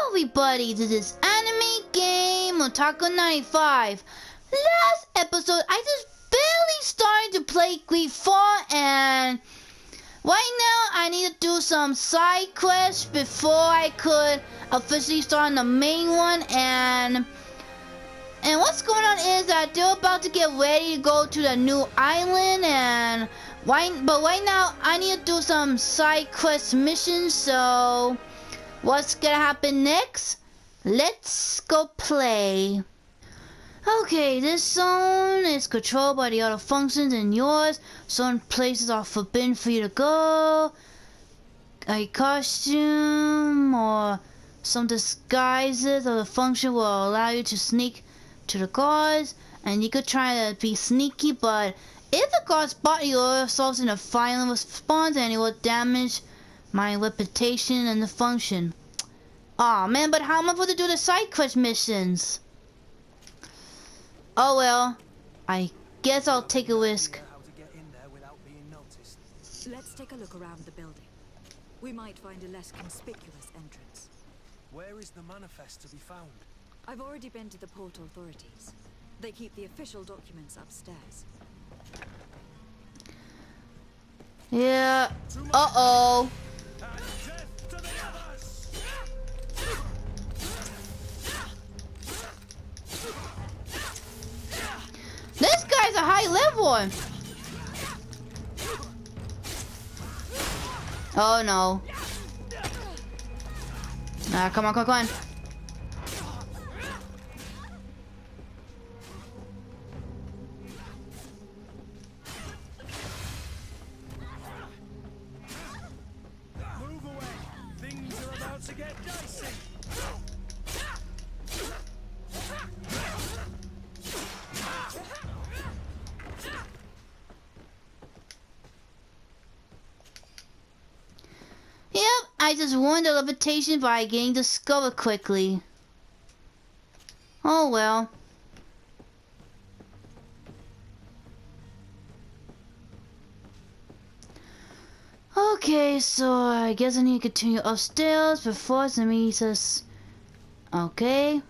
Everybody, this is Anime Game Otaku 95. Last episode, I just barely started to play GreedFall, and right now I need to do some side quests before I could officially start on the main one. And what's going on is that they're about to get ready to go to the new island, and right now I need to do some side quest missions. So what's gonna happen next? Let's go play. Okay, this zone is controlled by the other functions in yours. Some places are forbidden for you to go. A costume or some disguises of the function will allow you to sneak to the guards, and you could try to be sneaky, but if the guards spot you or assaults in a violent response, and it will damage my reputation and the function. Aw, man, but how am I supposed to do the side quest missions? Oh well, I guess I'll take a risk. Let's take a look around the building. We might find a less conspicuous entrance. Where is the manifest to be found? I've already been to the port authorities. They keep the official documents upstairs. Yeah. Uh-oh. This guy's a high level one. Oh no. Ah, come on, come on. Move away. Things are about to get dicey. Yep, I just won the levitation by getting discovered quickly. Oh well. Okay, so I guess I need to continue upstairs before somebody says, okay.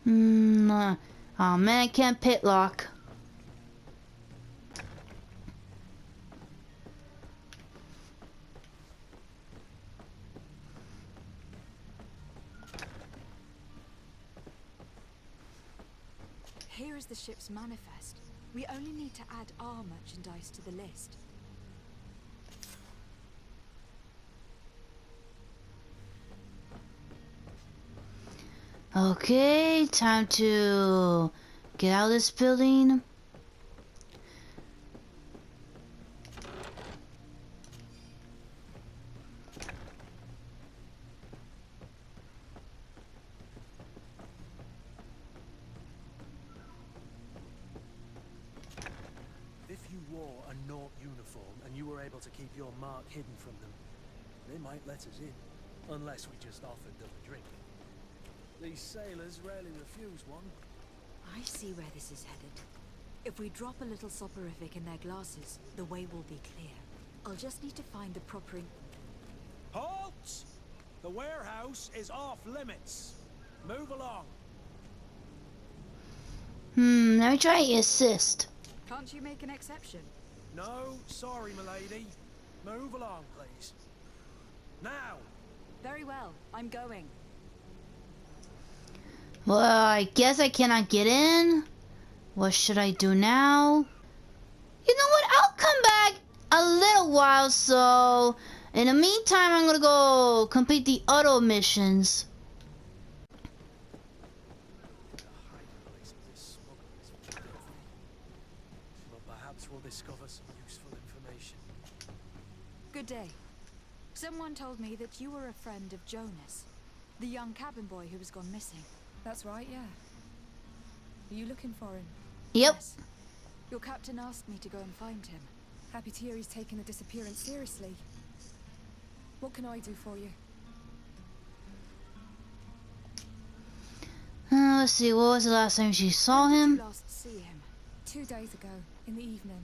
Oh man, I can't pit lock. Here is the ship's manifest. We only need to add our merchandise to the list. Okay, time to get out of this building. If you wore a Naught uniform and you were able to keep your mark hidden from them, they might let us in, unless we just offered them a drink. These sailors rarely refuse one. I see where this is headed. If we drop a little soporific in their glasses, the way will be clear. I'll just need to find the proper... Halt! The warehouse is off limits. Move along. Let me try to assist. Can't you make an exception? No, sorry, milady. Move along, please. Now! Very well, I'm going. Well, I guess I cannot get in. What should I do now? You know what? I'll come back a little while, so in the meantime, I'm gonna go complete the auto missions. But perhaps we'll discover some useful information. Good day. Someone told me that you were a friend of Jonas, the young cabin boy who was gone missing. That's right, yeah. Are you looking for him? Yep. Yes. Your captain asked me to go and find him. Happy to hear he's taken the disappearance seriously. What can I do for you? Let's see, what was the last time she saw When did him? you last see him? 2 days ago, in the evening.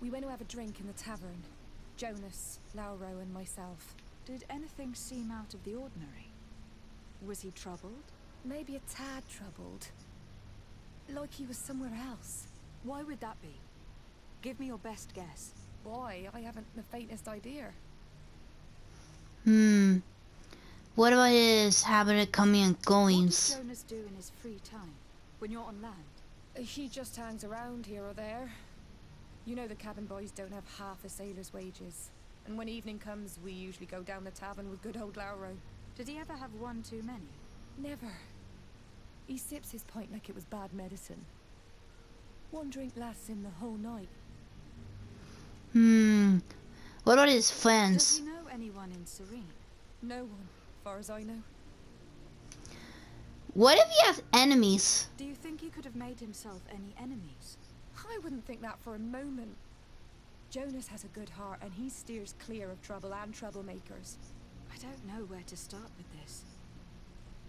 We went to have a drink in the tavern. Jonas, Lauro, and myself. Did anything seem out of the ordinary? Was he troubled? Maybe a tad troubled. Like he was somewhere else. Why would that be? Give me your best guess. Why? I haven't the faintest idea. What about his habit of coming and What goings? does Jonas do in his free time, when you're on land? He just hangs around here or there. You know the cabin boys don't have half a sailor's wages. And when evening comes, we usually go down the tavern with good old Lauro. Did he ever have one too many? Never. He sips his pint like it was bad medicine. One drink lasts him the whole night. What about his Does friends? he know anyone in Serene? No one, far as I know. What if he has enemies? Do you think he could have made himself any enemies? I wouldn't think that for a moment. Jonas has a good heart and he steers clear of trouble and troublemakers. I don't know where to start with this.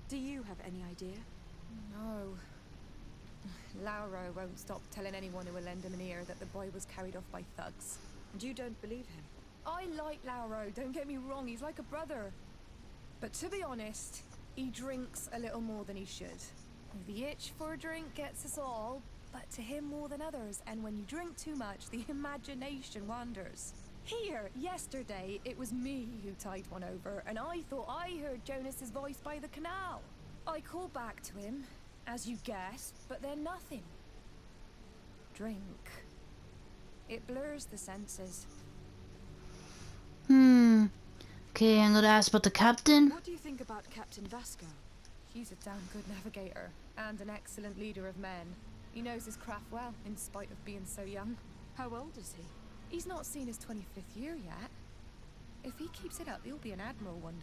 Do you have any idea? No. Lauro won't stop telling anyone who will lend him an ear that the boy was carried off by thugs. And you don't believe him? I like Lauro, don't get me wrong, he's like a brother. But to be honest, he drinks a little more than he should. The itch for a drink gets us all, but to him more than others, and when you drink too much, the imagination wanders. Here, yesterday, it was me who tied one over, and I thought I heard Jonas's voice by the canal. I called back to him, as you guessed, but then nothing. Drink. It blurs the senses. Okay, I'm gonna ask about the captain. What do you think about Captain Vasco? He's a damn good navigator, and an excellent leader of men. He knows his craft well, in spite of being so young. How old is he? He's not seen his 25th year yet. If he keeps it up, he'll be an admiral one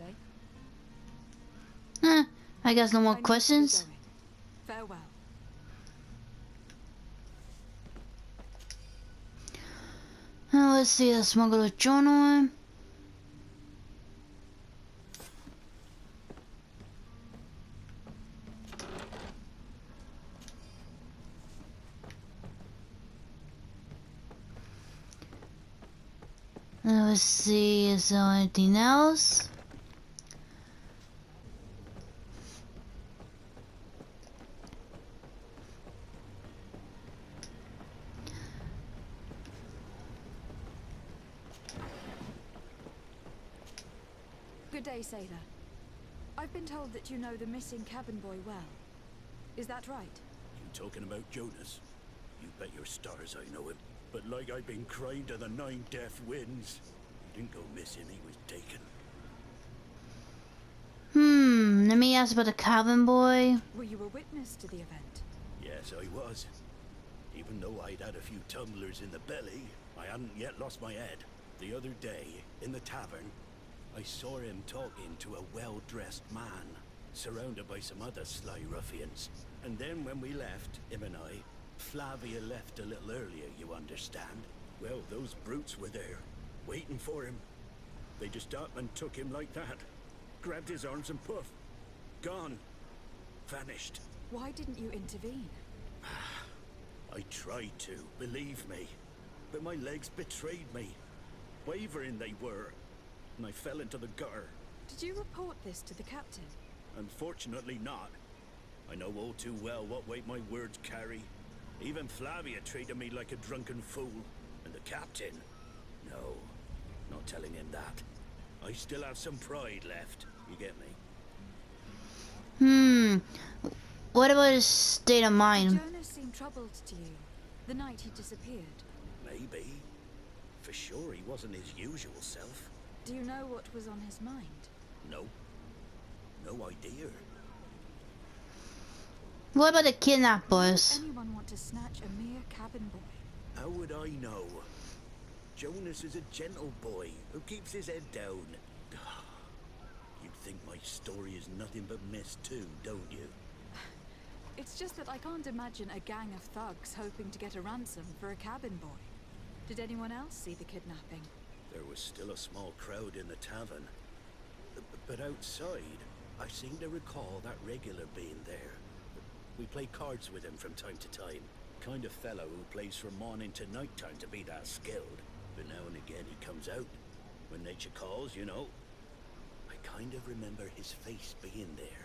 day. I guess no more I need to be questions. going. Farewell. Let's see the smuggler journal. Let's see, is there anything else? Good day, sailor. I've been told that you know the missing cabin boy well. Is that right? You talking about Jonas? You bet your stars I know him. But like I've been crying to the 9 deaf winds, he didn't go missing, he was taken. Let me ask about the cabin boy. Were you a witness to the event? Yes, I was. Even though I'd had a few tumblers in the belly, I hadn't yet lost my head. The other day, in the tavern, I saw him talking to a well-dressed man, surrounded by some other sly ruffians. And then when we left, him and I, Flavia left a little earlier, you understand? Well, those brutes were there, waiting for him. They just up and took him like that. Grabbed his arms and poof. Gone. Vanished. Why didn't you intervene? I tried to, believe me. But my legs betrayed me. Wavering they were. And I fell into the gutter. Did you report this to the captain? Unfortunately not. I know all too well what weight my words carry. Even Flavia treated me like a drunken fool. And the captain? No, not telling him that. I still have some pride left. You get me? What about his state of mind? Jonas seemed troubled to you the night he disappeared. Maybe. For sure he wasn't his usual self. Do you know what was on his mind? No. No idea. What about the kidnappers? Anyone want to snatch a mere cabin boy? How would I know? Jonas is a gentle boy who keeps his head down. You'd think my story is nothing but mist too, don't you? It's just that I can't imagine a gang of thugs hoping to get a ransom for a cabin boy. Did anyone else see the kidnapping? There was still a small crowd in the tavern. But outside, I seem to recall that regular being there. We play cards with him from time to time. Kind of fellow who plays from morning to night time to be that skilled. but now and again he comes out. When nature calls, you know. I kind of remember his face being there.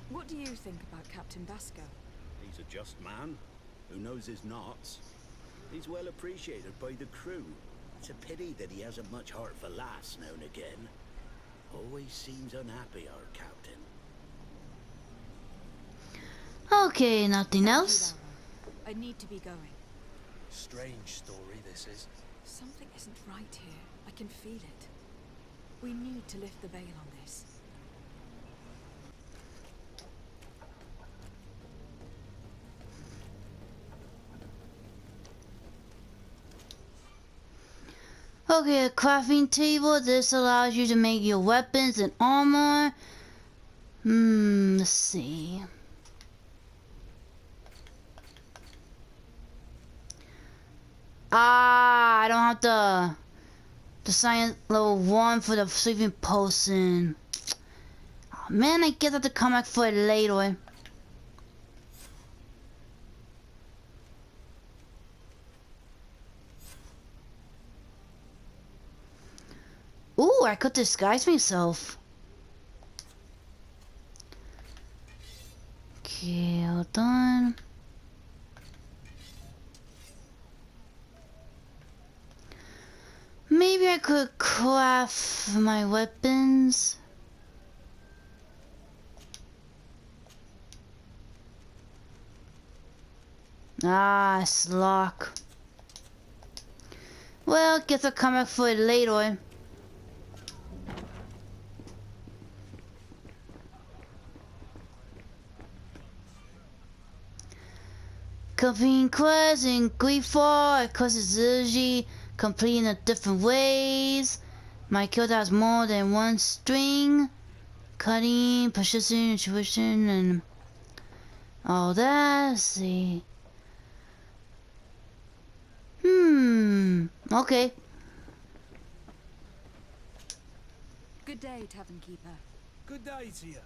What do you think about Captain Vasco? He's a just man who knows his knots. He's well appreciated by the crew. It's a pity that he hasn't much heart for laughs now and again. Always seems unhappy, our captain. Okay, nothing else. I need to be going. Strange story, this is. Something isn't right here. I can feel it. We need to lift the veil on this. Okay, a crafting table. This allows you to make your weapons and armor. Let's see. I don't have the science level 1 for the sleeping potion. Oh, man, I guess I have to come back for it later. Ooh, I could disguise myself. Okay, hold on. Maybe I could craft my weapons. Ah, it's lock. Well, guess I'll come back for it later. Completing quests in GreedFall, quest is usually completed in different ways. My kill has more than one string. Cutting, persistent, intuition, and all that. Let's see. Okay. Good day, Tavern Keeper. Good day to you.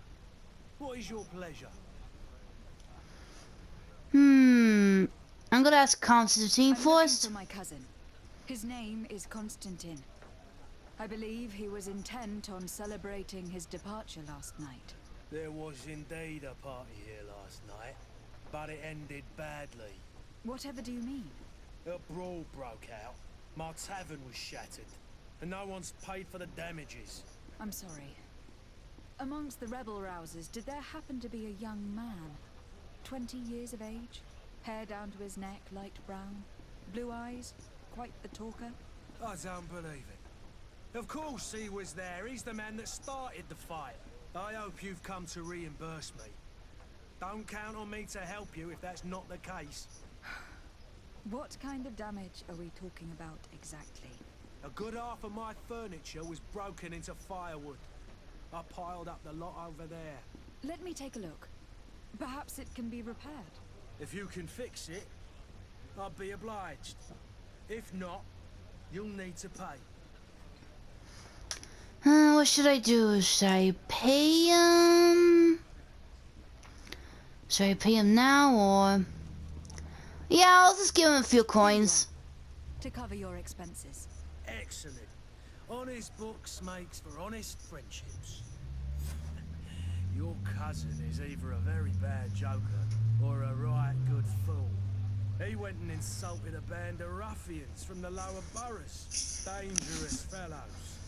What is your pleasure? I'm gonna ask Constantine I'm looking first. for my cousin. His name is Constantine. I believe he was intent on celebrating his departure last night. There was indeed a party here last night, but it ended badly. Whatever do you mean? A brawl broke out. My tavern was shattered, and no one's paid for the damages. I'm sorry. Amongst the rebel rousers, did there happen to be a young man? 20 years of age? Hair down to his neck, light brown? Blue eyes? Quite the talker? I don't believe it. Of course he was there. He's the man that started the fight. I hope you've come to reimburse me. Don't count on me to help you if that's not the case. What kind of damage are we talking about exactly? A good half of my furniture was broken into firewood. I piled up the lot over there. Let me take a look. Perhaps it can be repaired. If you can fix it, I'd be obliged. If not, you'll need to pay. What should I do? Should I pay him? Should I pay him now or? Yeah, I'll just give him a few coins. To cover your expenses. Excellent. Honest books makes for honest friendships. Your cousin is either a very bad joker or a right good fool. He went and insulted a band of ruffians from the lower boroughs. Dangerous fellows.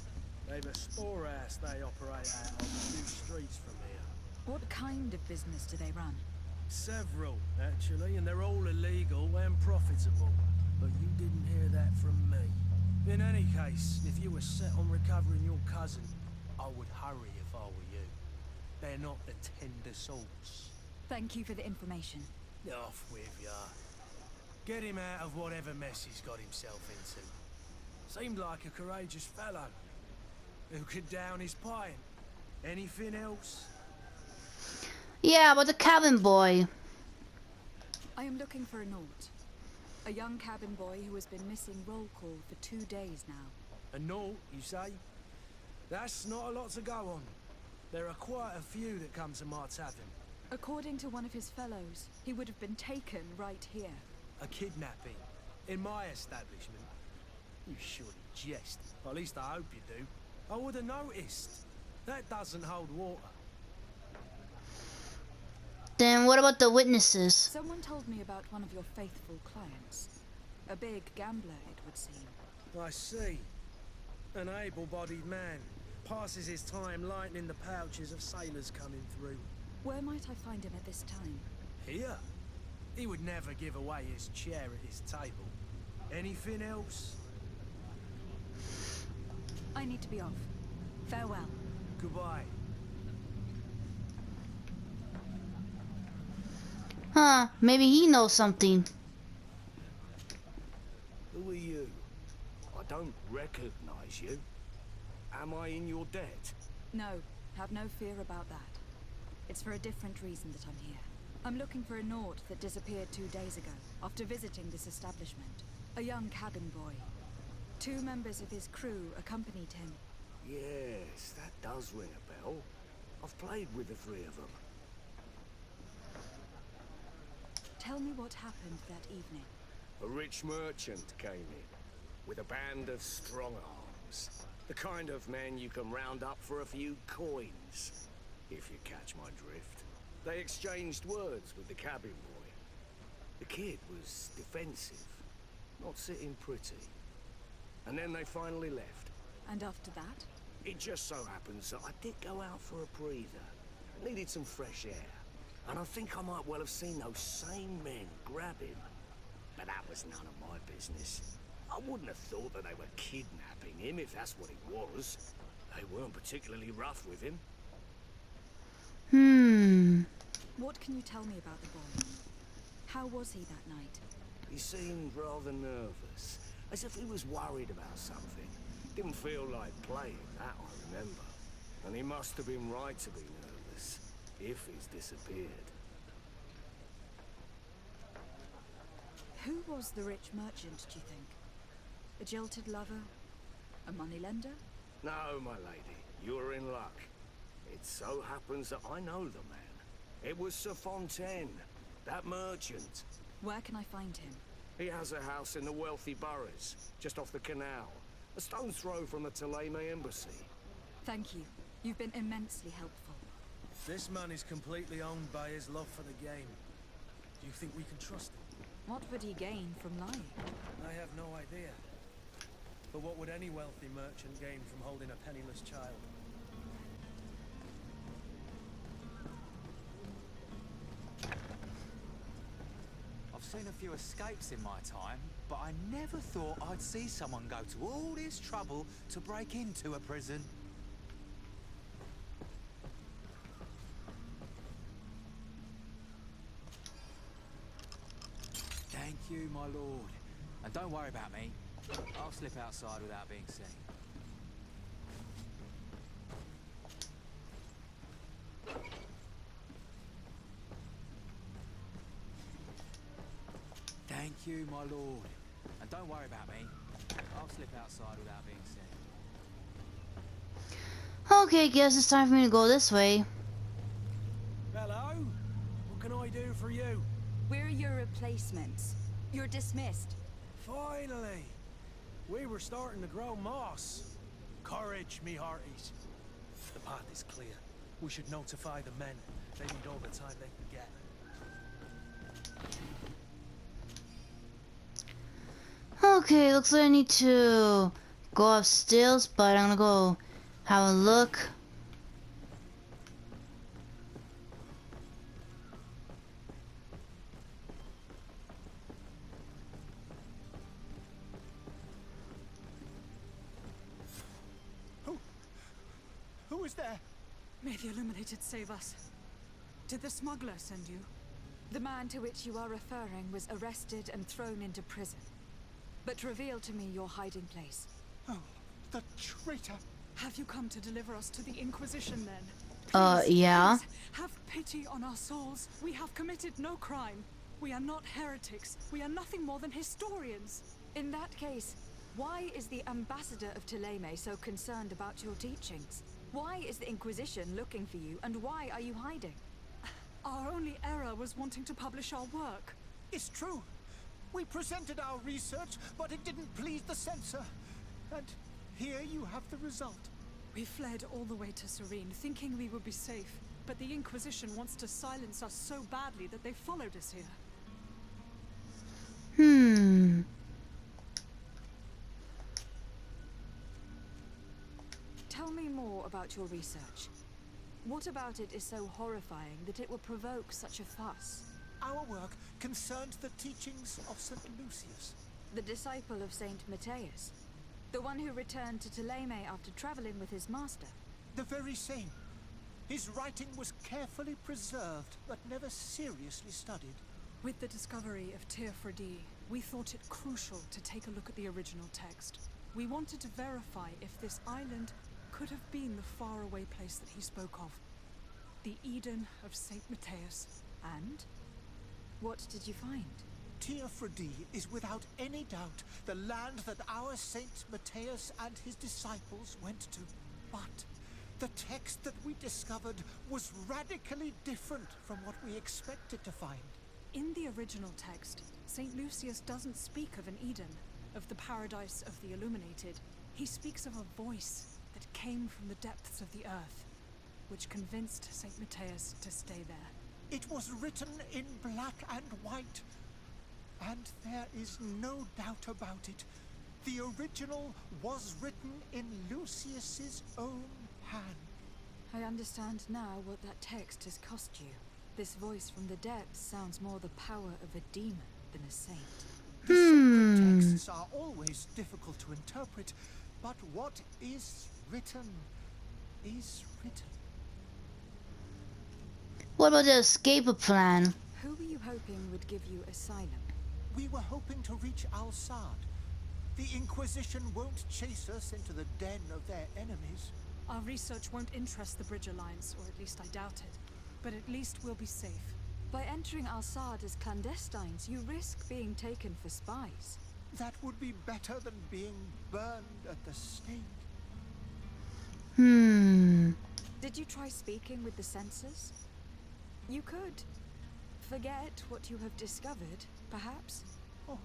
They've a storehouse they operate out of a few streets from here. What kind of business do they run? Several, actually, and they're all illegal and profitable. But you didn't hear that from me. In any case, if you were set on recovering your cousin, I would hurry if I were you. They're not the tender sorts. Thank you for the information. Off with ya. Get him out of whatever mess he's got himself into. Seemed like a courageous fellow who could down his pint. Anything else? Yeah, but the cabin boy. I am looking for a Naut. A young cabin boy who has been missing roll call for 2 days now. A Naut, you say? That's not a lot to go on. There are quite a few that come to my tavern. According to one of his fellows, he would have been taken right here. A kidnapping? In my establishment? You surely jest. Or at least I hope you do. I would have noticed. That doesn't hold water. Then what about the witnesses? Someone told me about one of your faithful clients. A big gambler, it would seem. I see. An able-bodied man. Passes his time lightening the pouches of sailors coming through. Where might I find him at this time? Here? He would never give away his chair at his table. Anything else? I need to be off. Farewell. Goodbye. Huh, maybe he knows something. Who are you? I don't recognize you. Am I in your debt? No, have no fear about that. It's for a different reason that I'm here. I'm looking for a Naut that disappeared 2 days ago, after visiting this establishment. A young cabin boy. 2 members of his crew accompanied him. Yes, that does ring a bell. I've played with the 3 of them. Tell me what happened that evening. A rich merchant came in, with a band of strong arms. The kind of men you can round up for a few coins, if you catch my drift. They exchanged words with the cabin boy. The kid was defensive, not sitting pretty. And then they finally left. And after that? It just so happens that I did go out for a breather. Needed some fresh air. And I think I might well have seen those same men grab him. But that was none of my business. I wouldn't have thought that they were kidnapping him, if that's what it was. They weren't particularly rough with him. What can you tell me about the boy? How was he that night? He seemed rather nervous, as if he was worried about something. Didn't feel like playing, that I remember. And he must have been right to be nervous, if he's disappeared. Who was the rich merchant, do you think? A jilted lover? A moneylender? No, my lady, you're in luck. It so happens that I know the man. It was Sir Fontaine, that merchant. Where can I find him? He has a house in the wealthy boroughs, just off the canal. A stone's throw from the Thélème embassy. Thank you. You've been immensely helpful. This man is completely owned by his love for the game. Do you think we can trust him? What would he gain from lying? I have no idea. But what would any wealthy merchant gain from holding a penniless child? I've seen a few escapes in my time, but I never thought I'd see someone go to all this trouble to break into a prison. Thank you, my lord. And don't worry about me. I'll slip outside without being seen. Thank you, my lord. And don't worry about me. I'll slip outside without being seen. Okay, guess it's time for me to go this way. Hello? What can I do for you? We're your replacements. You're dismissed. Finally! We were starting to grow moss. Courage, me hearties. The path is clear. We should notify the men. They need all the time they can get. Okay, looks like I need to go upstairs, but I'm gonna go have a look. Who was there? May the Illuminated save us. Did the smuggler send you? The man to which you are referring was arrested and thrown into prison. But reveal to me your hiding place. Oh, the traitor. Have you come to deliver us to the Inquisition then? Yeah. Please, have pity on our souls. We have committed no crime. We are not heretics. We are nothing more than historians. In that case, why is the ambassador of Thélème so concerned about your teachings? Why is the Inquisition looking for you, and why are you hiding? Our only error was wanting to publish our work. It's true. We presented our research, but it didn't please the censor. And here you have the result. We fled all the way to Serene, thinking we would be safe. But the Inquisition wants to silence us so badly that they followed us here. Tell me more about your research. What about it is so horrifying that it will provoke such a fuss? Our work concerned the teachings of St. Lucius. The disciple of Saint Matthias? The one who returned to Ptolemy after traveling with his master? The very same. His writing was carefully preserved, but never seriously studied. With the discovery of Teofredi, we thought it crucial to take a look at the original text. We wanted to verify if this island could have been the faraway place that he spoke of. The Eden of Saint Matthias. And? What did you find? Teofredi is without any doubt the land that our Saint Matthias and his disciples went to. But the text that we discovered was radically different from what we expected to find. In the original text, St. Lucius doesn't speak of an Eden, of the paradise of the illuminated. He speaks of a voice that came from the depths of the earth, which convinced St. Matthias to stay there. It was written in black and white, and there is no doubt about it. The original was written in Lucius's own hand. I understand now what that text has cost you. This voice from the depths sounds more the power of a demon than a saint. The sacred texts are always difficult to interpret, but what is written is written. What about the escape plan? Who were you hoping would give you asylum? We were hoping to reach Al-Sad. The Inquisition won't chase us into the den of their enemies. Our research won't interest the Bridge Alliance, or at least I doubt it. But at least we'll be safe. By entering Al-Sad as clandestines, you risk being taken for spies. That would be better than being burned at the stake. Did you try speaking with the censors? You could. Forget what you have discovered, perhaps? Oh,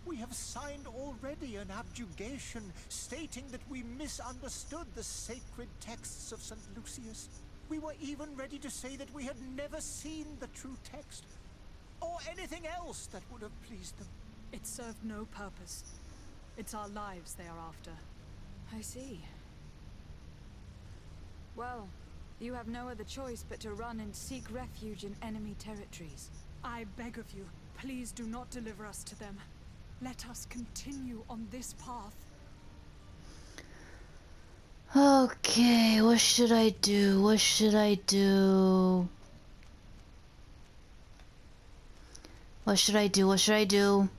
we have signed already an abjugation stating that we misunderstood the sacred texts of St. Lucius. We were even ready to say that we had never seen the true text, or anything else that would have pleased them. It served no purpose. It's our lives they are after. I see. Well, you have no other choice but to run and seek refuge in enemy territories. I beg of you, please do not deliver us to them. Let us continue on this path. Okay, what should I do? What should I do? What should I do? What should I do?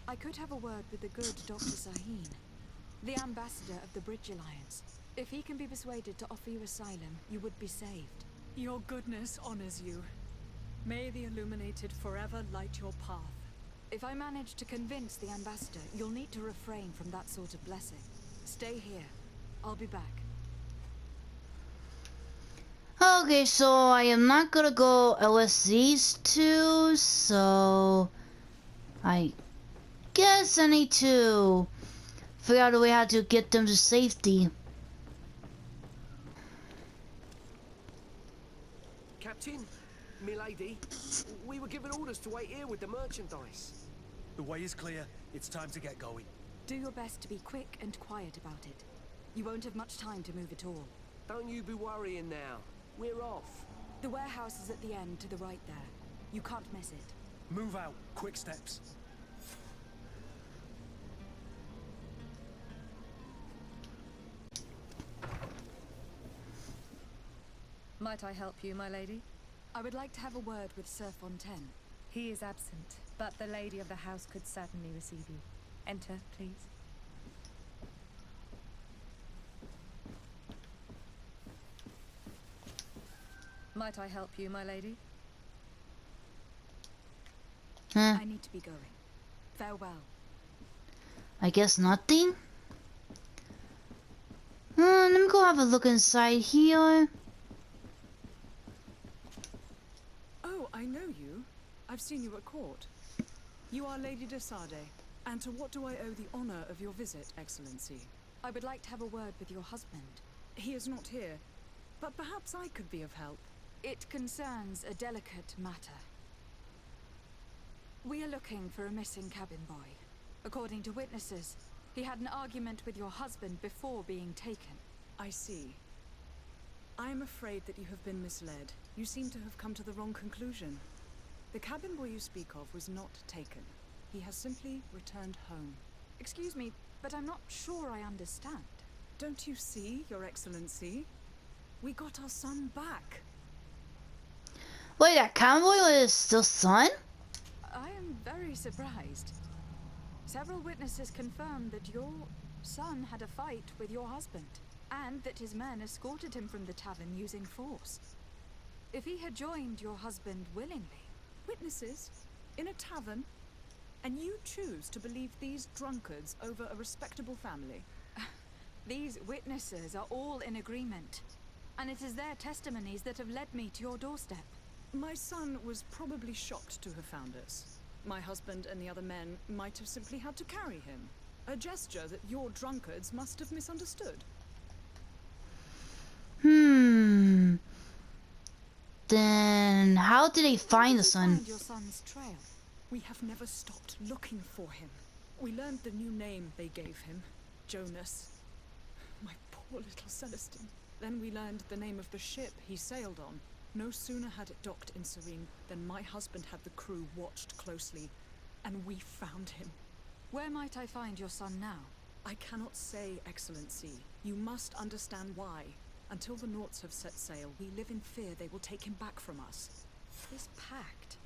I could have a word with the good Dr. Sahin, the ambassador of the Bridge Alliance. If he can be persuaded to offer you asylum, you would be saved. Your goodness honors you. May the illuminated forever light your path. If I manage to convince the ambassador, you'll need to refrain from that sort of blessing. Stay here. I'll be back. Okay, so I am not gonna go with these two, so I guess I need to figure out a way how to get them to safety. Captain, milady, we were given orders to wait here with the merchandise. The way is clear. It's time to get going. Do your best to be quick and quiet about it. You won't have much time to move at all. Don't you be worrying now. We're off. The warehouse is at the end to the right there. You can't miss it. Move out. Quick steps. Might I help you, my lady? I would like to have a word with Sir Fontaine. He is absent, but the lady of the house could certainly receive you. Enter, please. Might I help you, my lady? I need to be going. Farewell. I guess nothing? Let me go have a look inside here. I've seen you at court. You are Lady de Sade. And to what do I owe the honor of your visit, Excellency? I would like to have a word with your husband. He is not here, but perhaps I could be of help. It concerns a delicate matter. We are looking for a missing cabin boy. According to witnesses, he had an argument with your husband before being taken. I see. I am afraid that you have been misled. You seem to have come to the wrong conclusion. The cabin boy you speak of was not taken. He has simply returned home. Excuse me, but I'm not sure I understand. Don't you see, Your Excellency? We got our son back. Wait, that convoy was still son? I am very surprised. Several witnesses confirmed that your son had a fight with your husband, and that his men escorted him from the tavern using force. If he had joined your husband willingly... Witnesses? In a tavern? And you choose to believe these drunkards over a respectable family? These witnesses are all in agreement, and it is their testimonies that have led me to your doorstep. My son was probably shocked to have found us. My husband and the other men might have simply had to carry him. A gesture that your drunkards must have misunderstood. Then how did they find the son? Find your son's trail. We have never stopped looking for him. We learned the new name they gave him, Jonas. My poor little Celestine. Then we learned the name of the ship he sailed on. No sooner had it docked in Serene than my husband had the crew watched closely, and we found him. Where might I find your son now? I cannot say, Excellency. You must understand why. Until the Naughts have set sail, we live in fear they will take him back from us. This pact...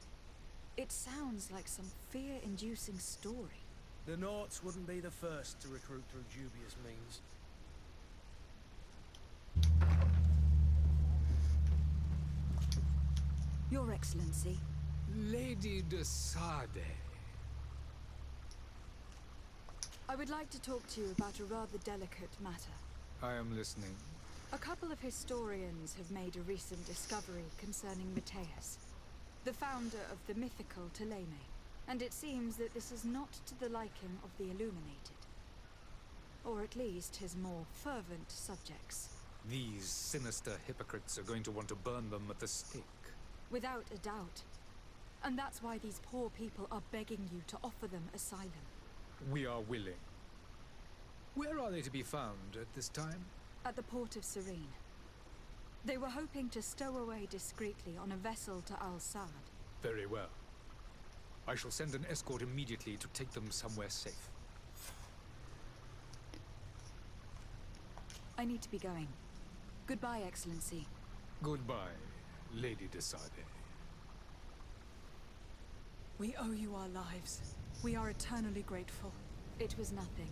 It sounds like some fear-inducing story. The Naughts wouldn't be the first to recruit through dubious means. Your Excellency. Lady de Sade. I would like to talk to you about a rather delicate matter. I am listening. A couple of historians have made a recent discovery concerning Mateus, the founder of the mythical Ptolemy, and it seems that this is not to the liking of the Illuminated. Or at least his more fervent subjects. These sinister hypocrites are going to want to burn them at the stake. Without a doubt. And that's why these poor people are begging you to offer them asylum. We are willing. Where are they to be found at this time? At the port of Serene. They were hoping to stow away discreetly on a vessel to Al-Sad. Very well. I shall send an escort immediately to take them somewhere safe. I need to be going. Goodbye, Excellency. Goodbye, Lady de Sade. We owe you our lives. We are eternally grateful. It was nothing.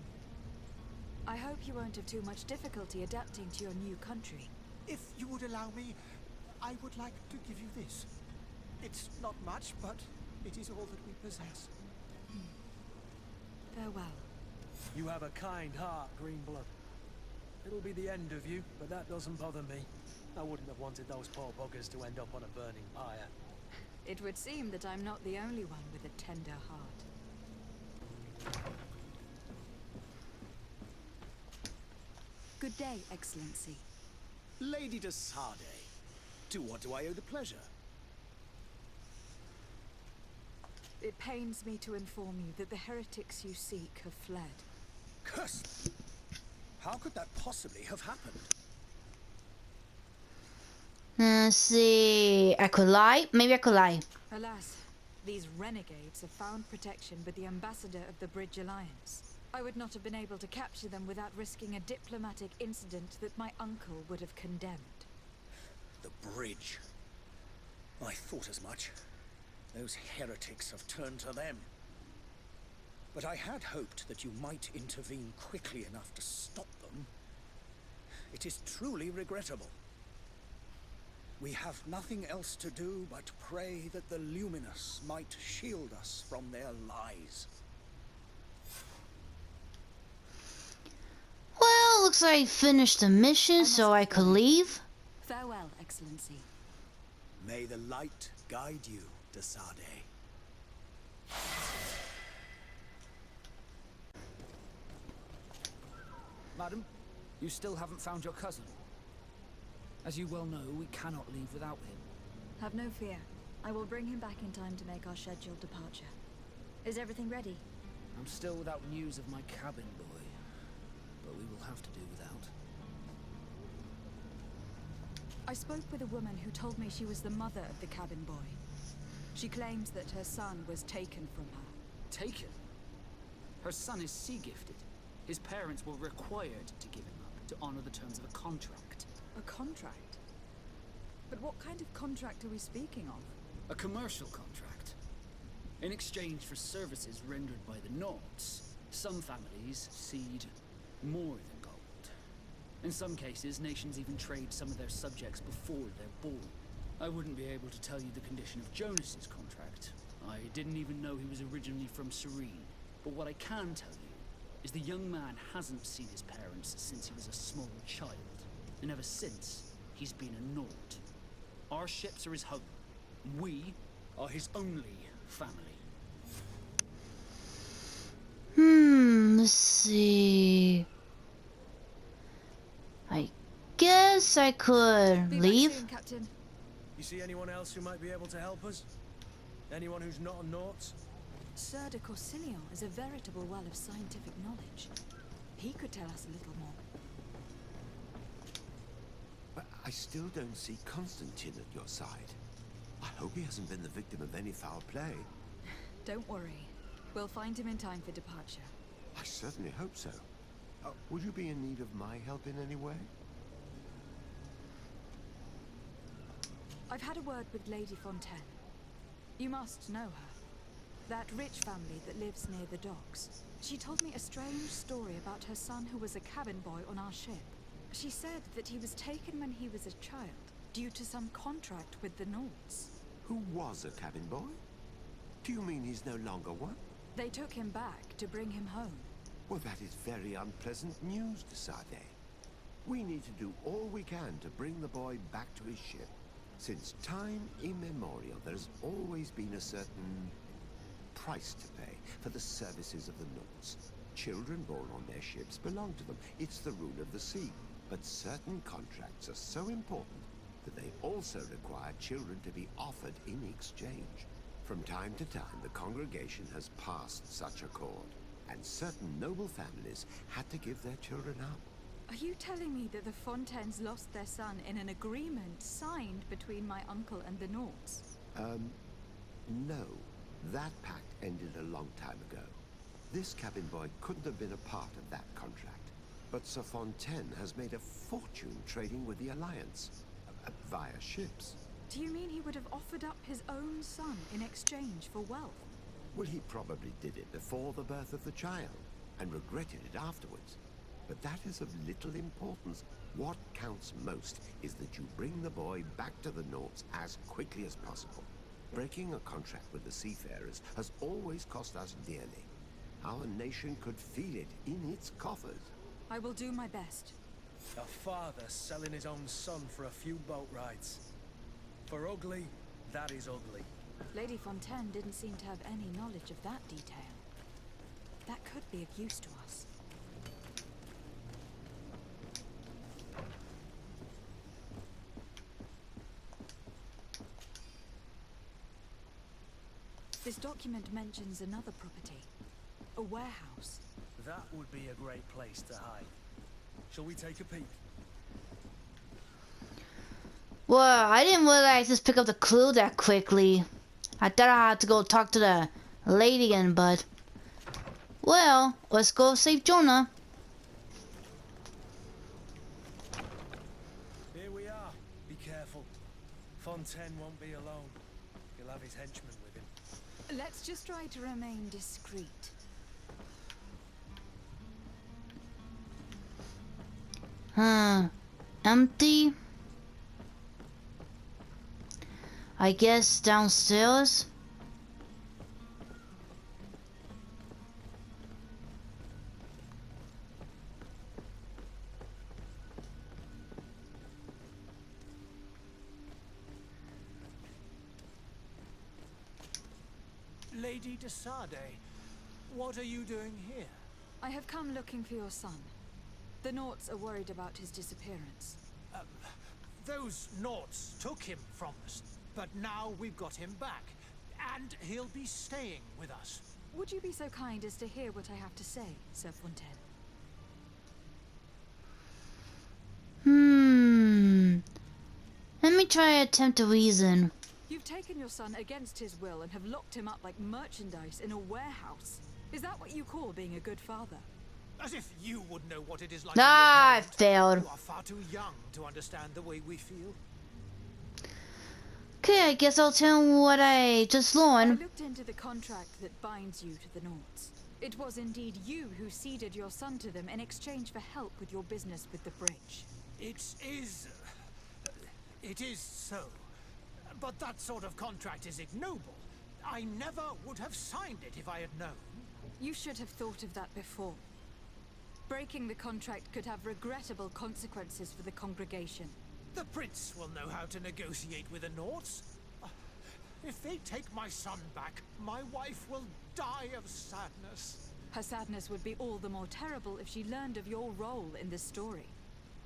I hope you won't have too much difficulty adapting to your new country. If you would allow me, I would like to give you this. It's not much, but it is all that we possess. Farewell. You have a kind heart, Greenblood. It'll be the end of you, but that doesn't bother me. I wouldn't have wanted those poor buggers to end up on a burning pyre. It would seem that I'm not the only one with a tender heart. Good day, Excellency. Lady de Sade, to what do I owe the pleasure? It pains me to inform you that the heretics you seek have fled. Curse! How could that possibly have happened? Let's see. I could lie. Maybe I could lie. Alas, these renegades have found protection with the ambassador of the Bridge Alliance. I would not have been able to capture them without risking a diplomatic incident that my uncle would have condemned. The bridge. I thought as much. Those heretics have turned to them. But I had hoped that you might intervene quickly enough to stop them. It is truly regrettable. We have nothing else to do but pray that the Luminous might shield us from their lies. Well, looks like I finished the mission, so I could leave. Farewell, Excellency. May the light guide you, de Sade. Madam, you still haven't found your cousin. As you well know, we cannot leave without him. Have no fear. I will bring him back in time to make our scheduled departure. Is everything ready? I'm still without news of my cabin boy, but we will have to do without. I spoke with a woman who told me she was the mother of the cabin boy. She claims that her son was taken from her. Taken? Her son is sea-gifted. His parents were required to give him up to honor the terms of a contract. A contract? But what kind of contract are we speaking of? A commercial contract. In exchange for services rendered by the Nords, some families cede more than gold. In some cases, nations even trade some of their subjects before they're born. I wouldn't be able to tell you the condition of Jonas's contract. I didn't even know he was originally from Serene. But what I can tell you is the young man hasn't seen his parents since he was a small child. And ever since, he's been a Nord. Our ships are his home. We are his only family. Let's see. I guess I could Be back leave. soon, Captain. You see anyone else who might be able to help us? Anyone who's not a Naut? Sir de Corsilion is a veritable well of scientific knowledge. He could tell us a little more. But I still don't see Constantine at your side. I hope he hasn't been the victim of any foul play. Don't worry. We'll find him in time for departure. I certainly hope so. Would you be in need of my help in any way? I've had a word with Lady Fontaine. You must know her. That rich family that lives near the docks. She told me a strange story about her son who was a cabin boy on our ship. She said that he was taken when he was a child, due to some contract with the Nords. Who was a cabin boy? Do you mean he's no longer one? They took him back to bring him home. Well, that is very unpleasant news, de Sade. We need to do all we can to bring the boy back to his ship. Since time immemorial, there has always been a certain price to pay for the services of the Nords. Children born on their ships belong to them. It's the rule of the sea. But certain contracts are so important that they also require children to be offered in exchange. From time to time, the congregation has passed such accord, and certain noble families had to give their children up. Are you telling me that the Fontaines lost their son in an agreement signed between my uncle and the Nords? No. That pact ended a long time ago. This cabin boy couldn't have been a part of that contract. But Sir Fontaine has made a fortune trading with the Alliance, via ships. Do you mean he would have offered up his own son in exchange for wealth? Well, he probably did it before the birth of the child, and regretted it afterwards. But that is of little importance. What counts most is that you bring the boy back to the Nords as quickly as possible. Breaking a contract with the seafarers has always cost us dearly. Our nation could feel it in its coffers. I will do my best. A father selling his own son for a few boat rides. For ugly, that is ugly. Lady Fontaine didn't seem to have any knowledge of that detail. That could be of use to us. This document mentions another property. A warehouse. That would be a great place to hide. Shall we take a peek? Well, I didn't realize just pick up the clue that quickly. I thought I had to go talk to the lady again, but... Well, let's go save Jonah. Here we are. Be careful. Fontaine won't be alone. He'll have his henchmen with him. Let's just try to remain discreet. Empty. I guess downstairs. Milady de Sade, what are you doing here? I have come looking for your son. The Naughts are worried about his disappearance. Those Naughts took him from us, but now we've got him back, and he'll be staying with us. Would you be so kind as to hear what I have to say, Sir Fontaine? Let me try attempt to reason. You've taken your son against his will and have locked him up like merchandise in a warehouse. Is that what you call being a good father? As if you would know what it is like I to be a parent. failed. You are far too young to understand the way we feel. Okay, I guess I'll tell him what I just I learned. looked into the contract that binds you to the Naughts. It was indeed you who ceded your son to them in exchange for help with your business with the bridge. It is so. But that sort of contract is ignoble. I never would have signed it if I had known. You should have thought of that before. Breaking the contract could have regrettable consequences for the congregation. The prince will know how to negotiate with the Naughts. If they take my son back, my wife will die of sadness. Her sadness would be all the more terrible if she learned of your role in this story.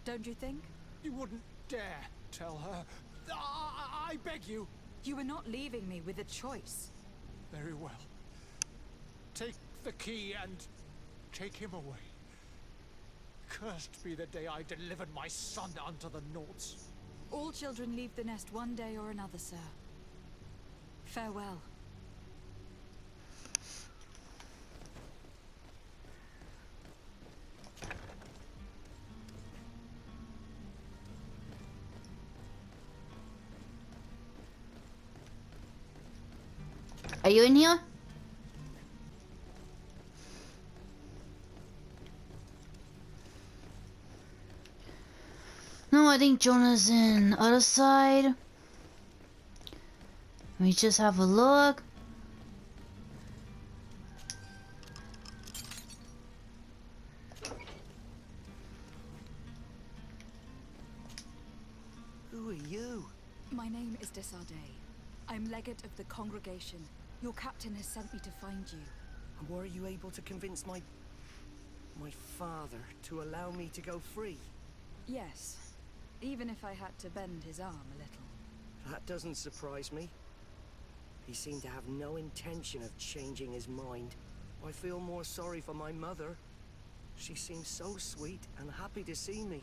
Don't you think? You wouldn't dare tell her. I beg you. You are not leaving me with a choice. Very well. Take the key and take him away. Cursed be the day I delivered my son unto the Naughts. All children leave the nest one day or another, sir. Farewell. Are you in here? No, I think Jonah's in other side. Let me just have a look. Who are you? My name is de Sade. I'm legate of the congregation. Your captain has sent me to find you. And were you able to convince my father to allow me to go free? Yes. Even if I had to bend his arm a little. That doesn't surprise me. He seemed to have no intention of changing his mind. I feel more sorry for my mother. She seemed so sweet and happy to see me.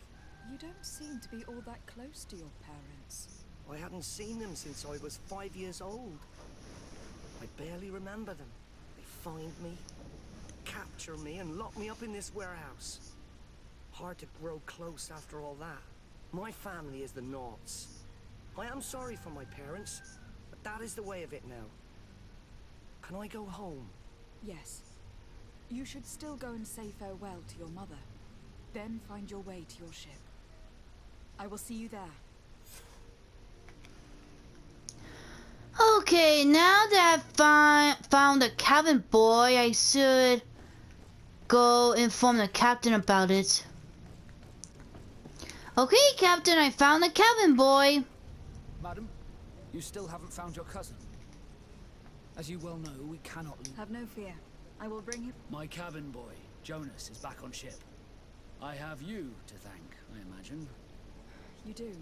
You don't seem to be all that close to your parents. I hadn't seen them since I was 5 years old. I barely remember them. They find me, capture me, and lock me up in this warehouse. Hard to grow close after all that. My family is the Naughts. I am sorry for my parents, but that is the way of it now. Can I go home? Yes. You should still go and say farewell to your mother. Then find your way to your ship. I will see you there. Okay, now that I found the cabin boy, I should go inform the captain about it. Okay, Captain, I found the cabin boy. Madam, you still haven't found your cousin. As you well know, we cannot leave. Have no fear. I will bring him. My cabin boy, Jonas, is back on ship. I have you to thank, I imagine. You do.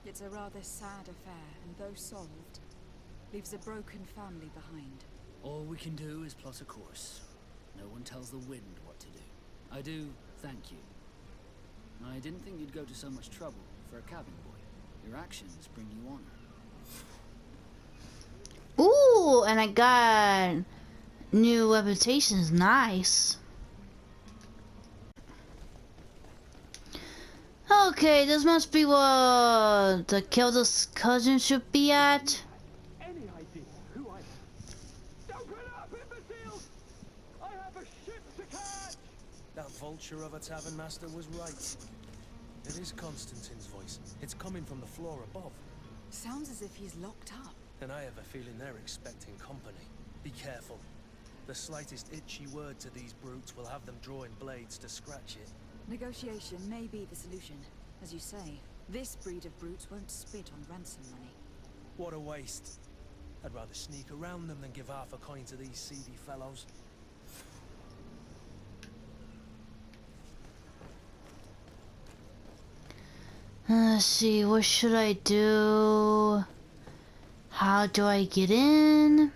It's a rather sad affair, and though solved, leaves a broken family behind. All we can do is plot a course. No one tells the wind what to do. I do thank you. I didn't think you'd go to so much trouble for a cabin boy. Your actions bring you honor. Ooh, and I got new reputations. Nice. Okay, this must be where the Kelda's cousin should be at. Any idea who I am? Open up, imbeciles! I have a ship to catch! That vulture of a tavern master was right. It is Constantine's voice. It's coming from the floor above. Sounds as if he's locked up. And I have a feeling they're expecting company. Be careful. The slightest itchy word to these brutes will have them drawing blades to scratch it. Negotiation may be the solution. As you say, this breed of brutes won't spit on ransom money. What a waste. I'd rather sneak around them than give half a coin to these seedy fellows. Let's see, what should I do? How do I get in?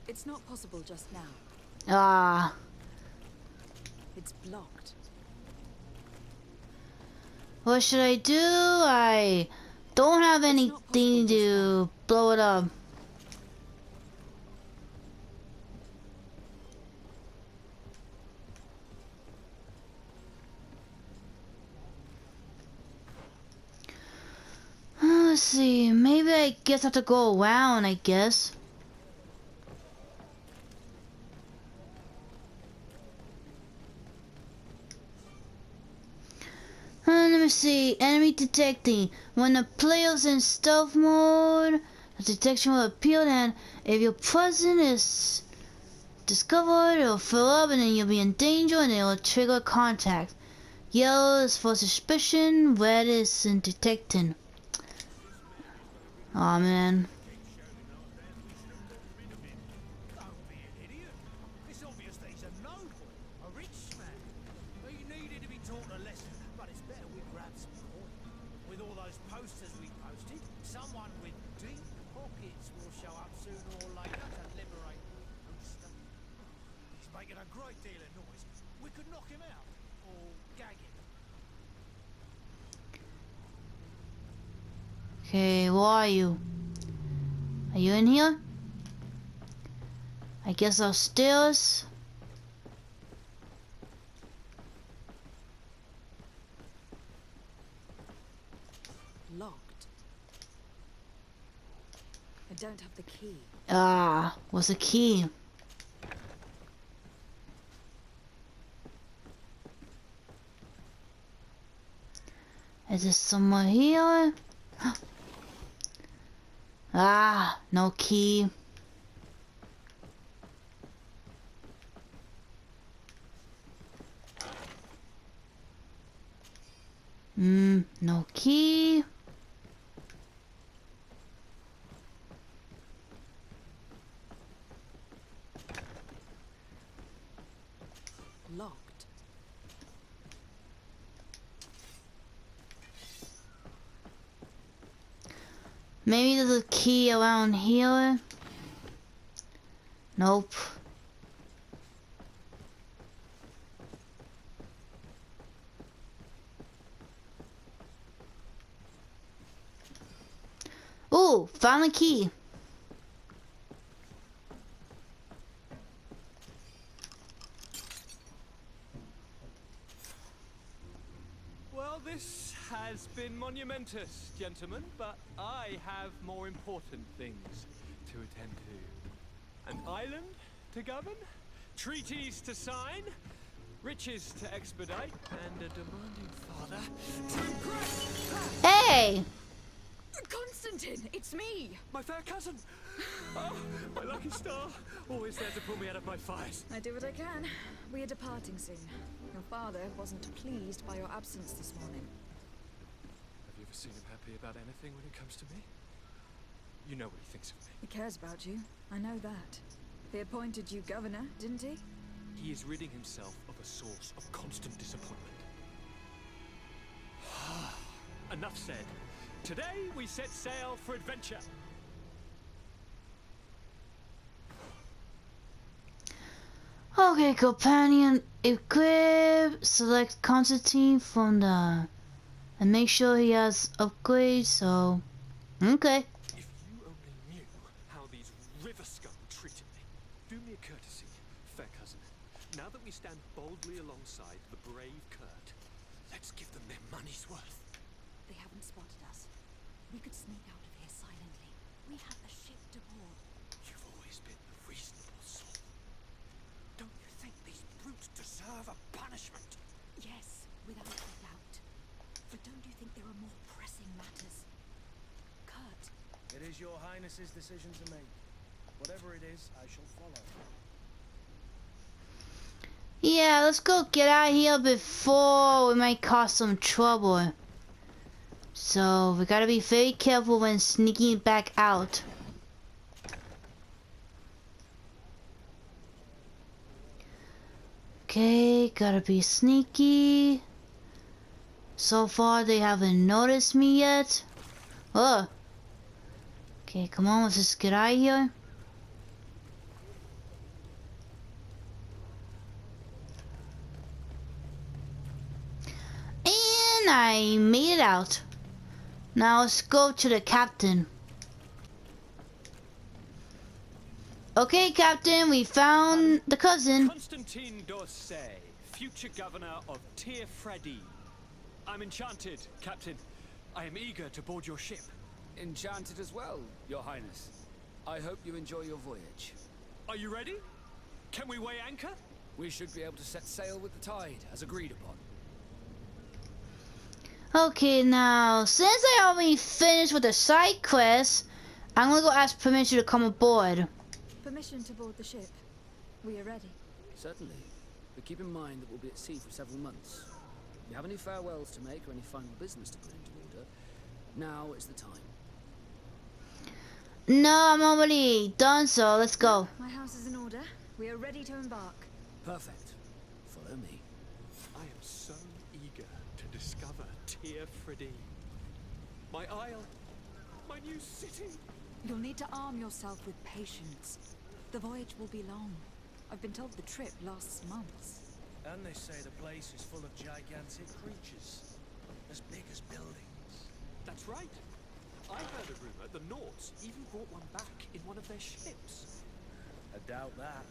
It's not possible just now. Ah. It's blocked. What should I do? I don't have anything to blow it up. Let's see, maybe I guess I have to go around, I guess. Let me see, enemy detecting. When the player's in stealth mode, the detection will appear, and if your presence is discovered, it'll fill up and then you'll be in danger and it'll trigger contact. Yellow is for suspicion, red is in detecting. Aw, man. It's obvious that he's a noble, a rich man. He needed to be taught a lesson, but it's better we grab some coin. With all those posters we posted, someone with deep pockets will show up sooner or later to liberate Easter. He's making a great deal of noise. We could knock him out, or gag him. Okay, where are you? Are you in here? I guess upstairs. Locked. I don't have the key. Ah, what's the key? Is it somewhere here? Ah, no key. No key. Locked. Maybe there's a key around here. Nope. Ooh, found a key. Well, this has been monumentous, gentlemen, but I have more important things to attend to. An island to govern, treaties to sign, riches to expedite, and a demanding father to impress. Hey! Constantine, it's me! My fair cousin! Oh, my lucky star! Always there to pull me out of my fires. I do what I can. We are departing soon. Your father wasn't pleased by your absence this morning. Have you ever seen him happy about anything when it comes to me? You know what he thinks of me. He cares about you. I know that. He appointed you governor, didn't he? He is ridding himself of a source of constant disappointment. Enough said. Today we set sail for adventure. Okay, companion equip. Select Constantine from the, and make sure he has upgrades. So, okay. If you only knew how these river scum treated me. Do me a courtesy, fair cousin. Now that we stand boldly alongside the brave Kurt, let's give them their money's worth. They haven't spotted us. We could sneak out of here silently. We have a ship to board. You've always been a reasonable soul. Don't you think these brutes deserve a punishment? Yes, without a doubt. But don't you think there are more pressing matters? Kurt. It is your highness's decision to make. Whatever it is, I shall follow. Yeah, let's go get out of here before we might cause some trouble. So we gotta be very careful when sneaking back out. Okay, gotta be sneaky. So far they haven't noticed me yet. Oh. Okay, come on, let's just get out of here. And I made it out. Now let's go to the captain. Okay, Captain, we found the cousin. Constantine d'Orsay, future governor of Tir-Fredi. I'm enchanted, Captain. I am eager to board your ship. Enchanted as well, Your Highness. I hope you enjoy your voyage. Are you ready? Can we weigh anchor? We should be able to set sail with the tide, as agreed upon. Okay, now, since I already finished with the side quest, I'm gonna go ask permission to come aboard. Permission to board the ship. We are ready. Certainly. But keep in mind that we'll be at sea for several months. If you have any farewells to make or any final business to put into order, now is the time. No, I'm already done, so let's go. My house is in order. We are ready to embark. Perfect. Follow me. I am so eager to discover Tir-Fredi. My isle, my new city. You'll need to arm yourself with patience. The voyage will be long. I've been told the trip lasts months. And they say the place is full of gigantic creatures, as big as buildings. That's right. I heard a rumor the Nauts even brought one back in one of their ships. I doubt that.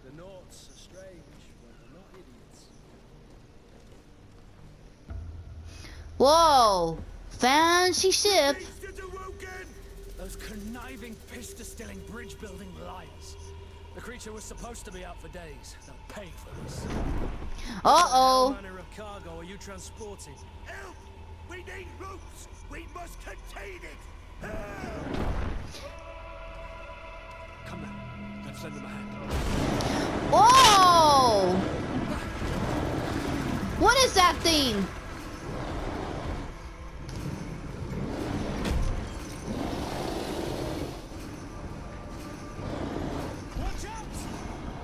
The Nauts are strange, but they're not idiots. Whoa! Fancy ship. Those conniving, piss-distilling, bridge-building liars. The creature was supposed to be out for days. They'll pay for this. Uh-oh. What manner of cargo are you transporting? Help! We need ropes! We must contain it! Help! Come now, let's lend them a hand. Whoa! What is that thing?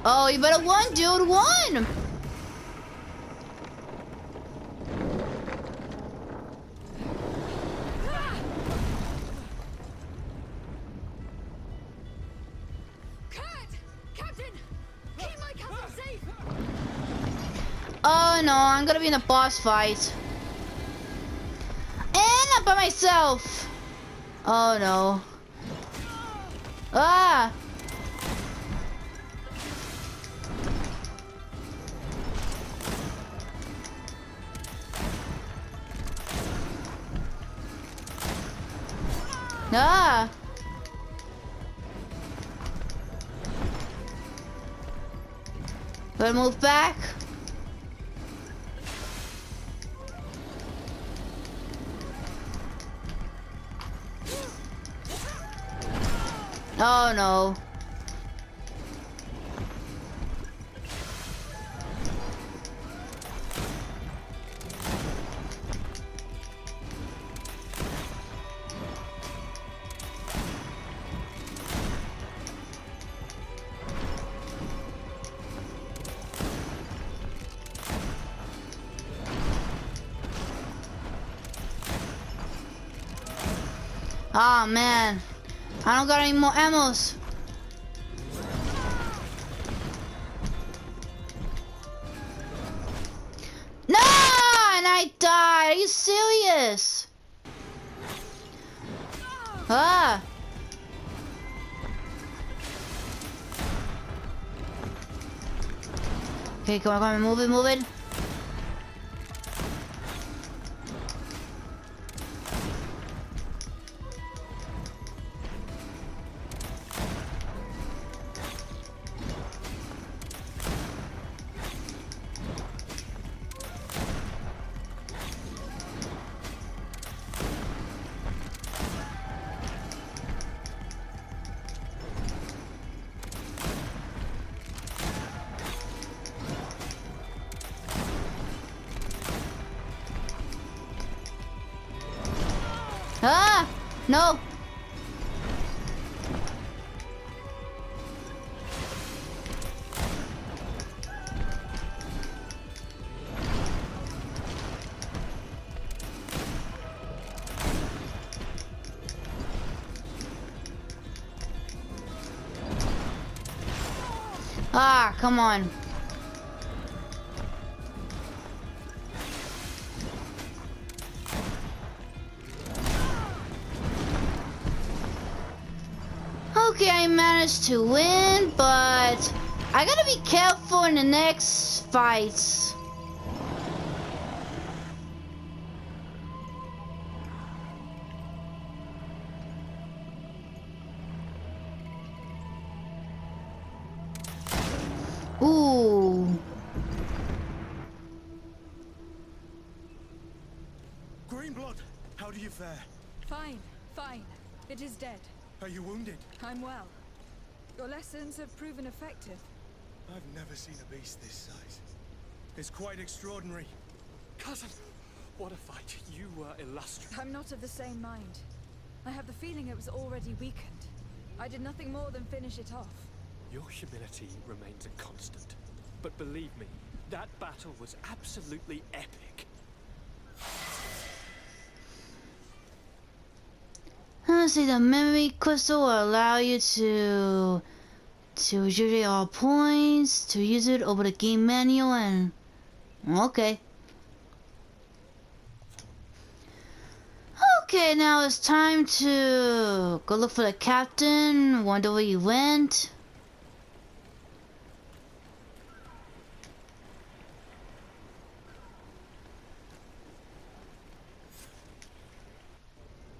Oh, you better run, dude, run! Oh no, I'm gonna be in a boss fight. And I'm by myself. Oh no. Ah! Ah! Better move back. Oh no. Oh man, I don't got any more ammos. No, and I died. Are you serious? Ah. Okay, come on, move it, move it. Ah! No! Ah, come on. Okay, I managed to win, but I gotta be careful in the next fights. Ooh. Greenblood, how do you fare? Fine, fine. It is dead. Are you wounded? I'm well. Your lessons have proven effective. I've never seen a beast this size. It's quite extraordinary. Cousin, what a fight. You were illustrious. I'm not of the same mind. I have the feeling it was already weakened. I did nothing more than finish it off. Your humility remains a constant. But believe me, that battle was absolutely epic. Let's see, the memory crystal will allow you to rejuvenate all points, to use it over the game manual, and okay. Okay, now it's time to go look for the captain, wonder where he went.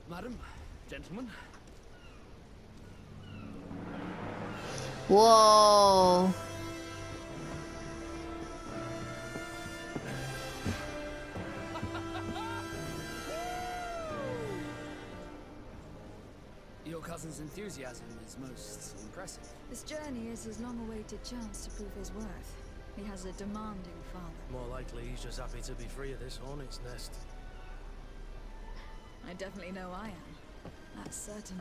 Madam, gentlemen, Whoa. your cousin's enthusiasm is most impressive. This journey is his long-awaited chance to prove his worth. He has a demanding father. More likely he's just happy to be free of this hornet's nest. I definitely know I am. That's certain.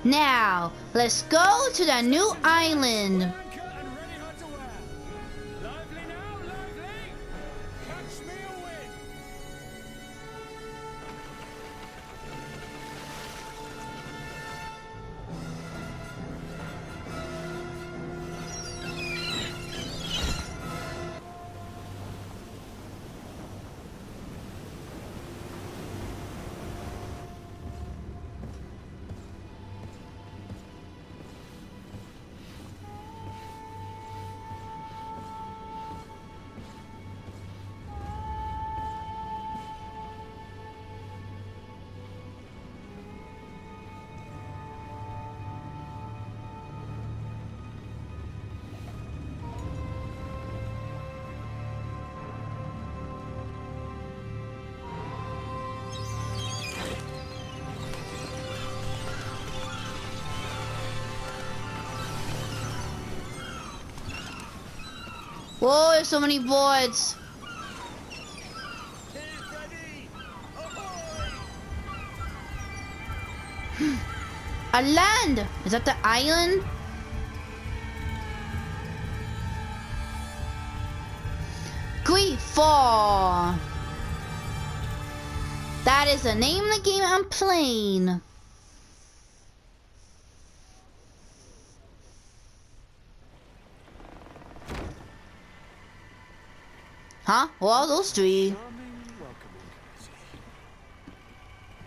Now, let's go to the new island. And ready hot to wear. Lively now, lively! Catch me a win! Whoa, there's so many boards. A land! Is that the island? GreedFall. That is the name of the game I'm playing. Huh? Well, those three.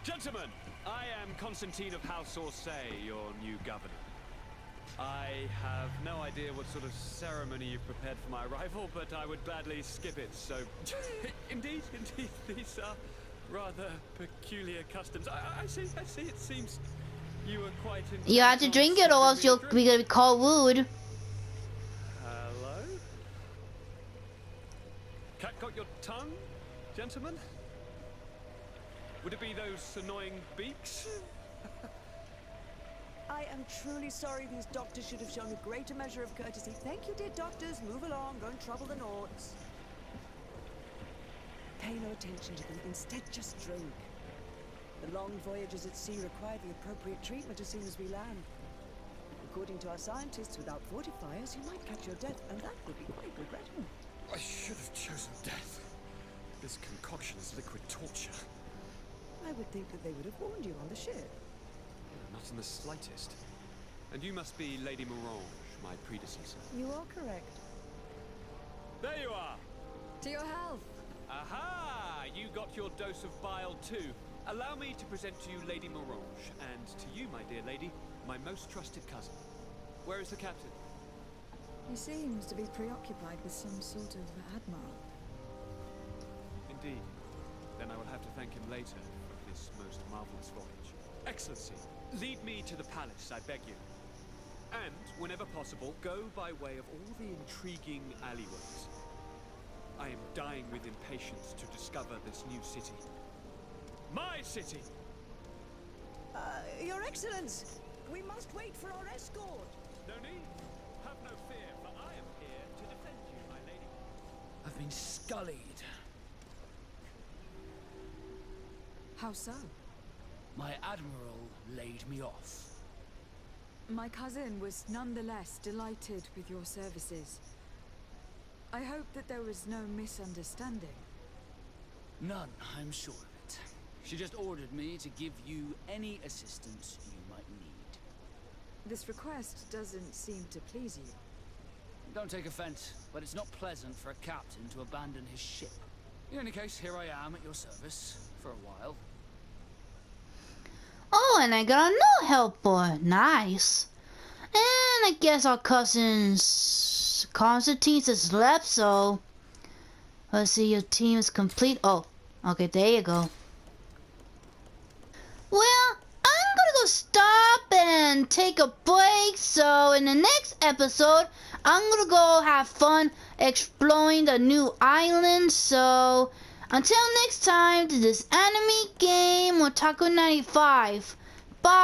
Gentlemen, I am Constantine of House Orsay, your new governor. I have no idea what sort of ceremony you've prepared for my arrival, but I would gladly skip it, so... indeed, these are rather peculiar customs. I see, it seems you were quite... You have to drink it or else you'll be called rude. Hello? Cat got your tongue, gentlemen? Would it be those annoying beaks? I am truly sorry these doctors should have shown a greater measure of courtesy. Thank you, dear doctors. Move along. Don't trouble the Nords. Pay no attention to them. Instead, just drink. The long voyages at sea require the appropriate treatment as soon as we land. According to our scientists, without fortifiers, you might catch your death, and that would be quite regrettable. I should have chosen death. This concoction is liquid torture. I would think that they would have warned you on the ship. Not in the slightest. And you must be Lady Morange, my predecessor. You are correct. There you are! To your health! Aha! You got your dose of bile too. Allow me to present to you Lady Morange, and to you, my dear lady, my most trusted cousin. Where is the captain? He seems to be preoccupied with some sort of admiral. Indeed. Then I will have to thank him later for this most marvelous voyage. Excellency, lead me to the palace, I beg you. And, whenever possible, go by way of all the intriguing alleyways. I am dying with impatience to discover this new city. My city! Your Excellence! We must wait for our escort! No need. Have no fear, for I am here to defend you, my lady. I've been scullied. How so? My admiral laid me off. My cousin was nonetheless delighted with your services. I hope that there was no misunderstanding. None, I'm sure of it. She just ordered me to give you any assistance you might need. This request doesn't seem to please you. Don't take offense, but it's not pleasant for a captain to abandon his ship. In any case, here I am at your service for a while. Oh, and I got a new helper. Nice. And I guess our cousin's Constantine has left, so let's see, your team is complete. Oh, okay, there you go. Well, I'm gonna go stop and take a break, so in the next episode, I'm gonna go have fun exploring the new island, so until next time, to this anime game, Otaku 95. Bye!